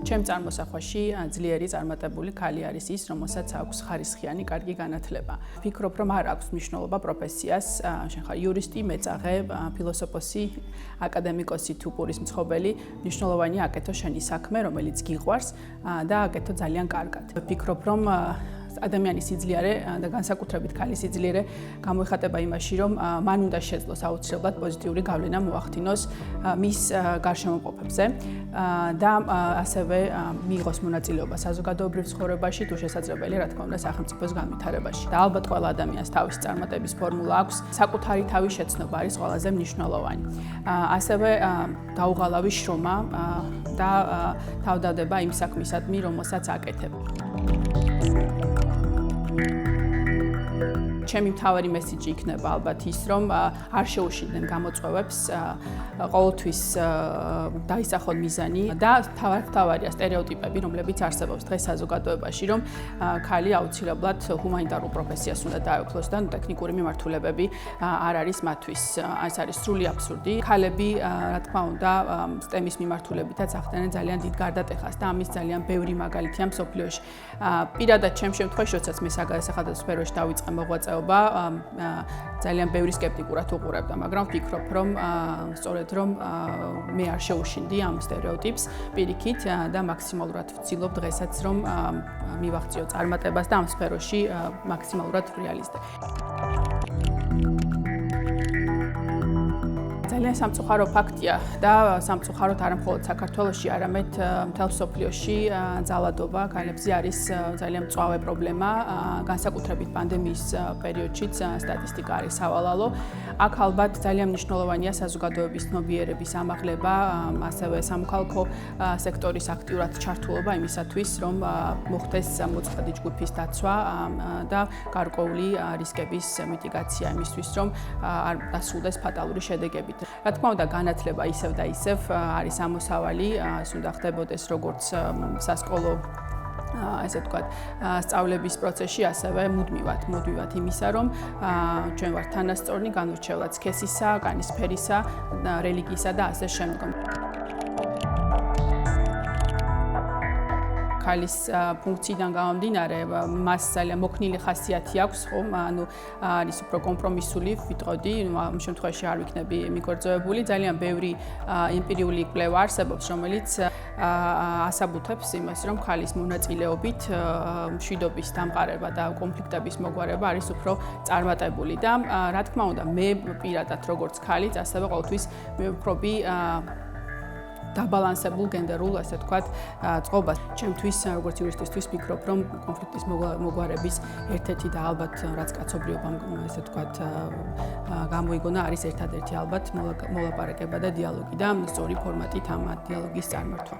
ჩემ წარმოსახვაში ძლიერი წარმატებული ქალი არის ის, რომელსაც აქვს ხარისხიანი კარგი განათლება. ვფიქრობ, რომ არ აქვს მნიშვნელობა პროფესიას, შენ ხარ იურისტი, მეწაღე, ფილოსოფოსი, აკადემიკოსი თუ პურის მცხოვრებელი, მნიშვნელოვანია აკეთო შენი საქმე, რომელიც გიყვარს და აკეთო ძალიან კარგად. ვფიქრობ, რომ ადამიანის სიძლიერე და განსაკუთრებით ქალის სიძლიერე გამოიხატება იმაში, რომ მან უნდა შეძლოს აუცილებლად პოზიტიური გავლენა მოახდინოს მის გარშემოყოფებზე და ასევე მიიღოს მონაწილეობა საზოგადოებრივ ცხოვრებაში, თუ შესაძლებელი, რა თქმა უნდა, სახელმწიფოს განვითარებაში. და ალბათ ყველა ადამიანს თავისი წარმატების ფორმულა აქვს, საკუთარი თავის შეცნობა არის ყველაზე მნიშვნელოვანი. ასევე დაუღალავი შრომა და თავდადება იმ საქმისადმი, რომელსაც აკეთებ. ჩემი მთავარი მესიჯი იქნება ალბათ ის, რომ არ შეუშინდნენ გამოწვევებს, ყოველთვის დაისახონ მიზანი და თავარია სტერეოტიპები, რომლებიც არსებობს დღეს საზოგადოებაში, რომ ქალი აუცილებლად ჰუმანიტარულ პროფესიას უნდა დაეუფლოს და ტექნიკური მიმართულებები არ არის მათთვის. ეს არის სრული აბსურდი. ქალები, რა თქმა უნდა, STEM-ის მიმართულებითაც ახდენენ ძალიან დიდ გარდატეხას და ამის ძალიან ბევრი მაგალითია მსოფლიოში. პირადად ჩემ შემთხვევაში, როდესაც მე საგადასახადო სფეროში დავიწყე მოღვაწეობა, ძალიან ბევრი სკეპტიკურად უყურებდა, მაგრამ ვფიქრობ, რომ სწორედ რომ მე არ შეუშინდი ამ სტერეოტიპს პირიქით და მაქსიმალურად ვცდილობ დღესაც რომ მივახციო წარმატებას და ამ სფეროში მაქსიმალურად რეალისტები. ძალიან სამწუხარო ფაქტია და სამწუხაროდ არა მხოლოდ საქართველოში, არამედ მთელ მსოფლიოში ძალადობა ქალებზე არის ძალიან მწვავე პრობლემა, განსაკუთრებით პანდემიის პერიოდშიც სტატისტიკა არის სავალალო. აქ ალბათ ძალიან მნიშვნელოვანია საზოგადოების ცნობიერების ამაღლება, ასევე სამოქალაქო სექტორის აქტიურად ჩართულობა იმისათვის, რომ მოხდეს მოწყვლადი ჯგუფის დაცვა და გარკვეული რისკების მიტიგაცია იმისთვის, რომ არ დასრულდეს ფატალური შედეგებით. რა თქმა უნდა, განათლება ისევ და ისევ არის ამოსავალი, ეს უნდა ხდებოდეს როგორც სასკოლო ესე ვთქვათ, სწავლების პროცესში, ასევე მუდმივად იმისა, რომ ჩვენ ვართ თანასწორნი განურჩევლად სქესისა, კანის ფერისა, რელიგიისა და ასე შემდგომ. ქალის ფუნქციიდან გამომდინარე, მას ძალიან მოქნილი ხასიათი აქვს, ხომ? ანუ არის უფრო კომპრომისული, ვიტყოდი, ამ შემთხვევაში არ ვიქნები მიგორძოებული. ძალიან ბევრი ემპირიული კვლევა არსებობს, რომელიც ასაბუთებს იმას, რომ ქალის მონაწილეობით მშვიდობის დამყარება და კონფლიქტების მოგვარება არის უფრო წარმატებული და რა თქმა უნდა, მე პირადად როგორც ქალიც, ასევე ყოველთვის მივფრობი დაბალანსებულ გენდერულ, ასე ვთქვათ, წყობას. ჩემთვის, როგორც იურისტისთვის, ვფიქრობ, რომ კონფლიქტის მოგვარების ერთ-ერთი და ალბათ რაც კაცობრიობამ, ასე ვთქვათ, გამოიგონა, არის ერთადერთი ალბათ მოლაპარაკება და დიალოგი და სწორი ფორმატით ამ დიალოგის წარმართვა.